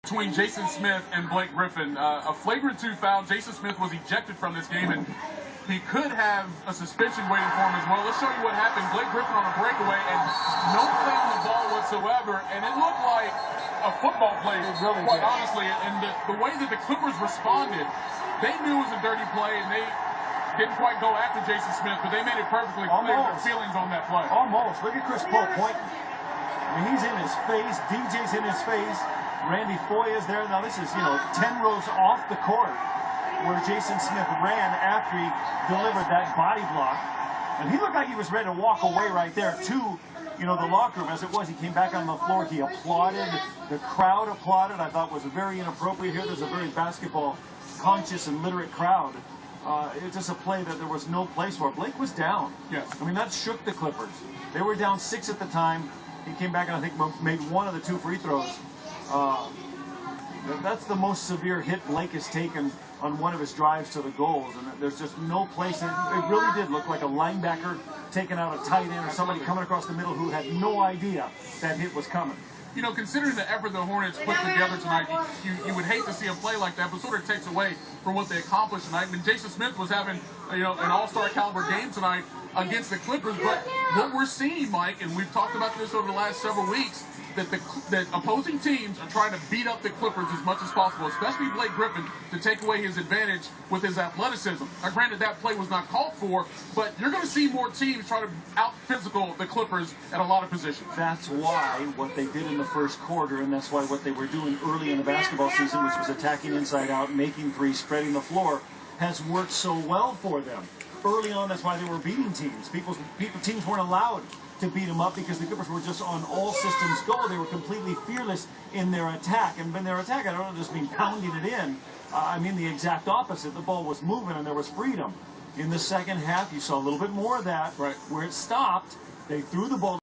between Jason Smith and Blake Griffin. A flagrant 2 foul. Jason Smith was ejected from this game, and he could have a suspension waiting for him as well. Let's show you what happened. Blake Griffin on a breakaway and no play on the ball whatsoever, and it looked like a football play, really quite did. honestly. And the way that the Clippers responded, they knew it was a dirty play, and they didn't quite go after Jason Smith, but they made it perfectly clear their feelings on that play. Almost. Look at Chris Paul pointing. I mean, he's in his face. DJ's in his face. Randy Foye is there. Now, this is, 10 rows off the court where Jason Smith ran after he delivered that body block. And he looked like he was ready to walk away right there to, the locker room. As it was, he came back on the floor. He applauded. The crowd applauded. I thought was very inappropriate here. There's a very basketball-conscious and literate crowd. It's just a play that there was no place for. Blake was down. Yes. I mean, that shook the Clippers. They were down 6 at the time. He came back and I think made one of the 2 free throws. That's the most severe hit Blake has taken on one of his drives to the goals, and there's just no place. It really did look like a linebacker taking out a tight end or somebody coming across the middle who had no idea that hit was coming. Considering the effort the Hornets put together tonight, you would hate to see a play like that, but sort of takes away from what they accomplished tonight. I mean, Jason Smith was having, an all-star caliber game tonight against the Clippers, but what we're seeing, Mike, and we've talked about this over the last several weeks, that opposing teams are trying to beat up the Clippers as much as possible, especially Blake Griffin, to take away his advantage with his athleticism. Now, granted, that play was not called for, but you're going to see more teams try to out-physical the Clippers at a lot of positions. That's why what they did in the first quarter, and that's why what they were doing early in the basketball season, which was attacking inside out, making threes, spreading the floor, has worked so well for them. Early on, that's why they were beating teams. Teams weren't allowed to beat them up because the Clippers were just on all systems go. They were completely fearless in their attack. And in their attack, I don't just mean pounding it in. I mean the exact opposite. The ball was moving and there was freedom. In the second half, you saw a little bit more of that. Right. Where it stopped, they threw the ball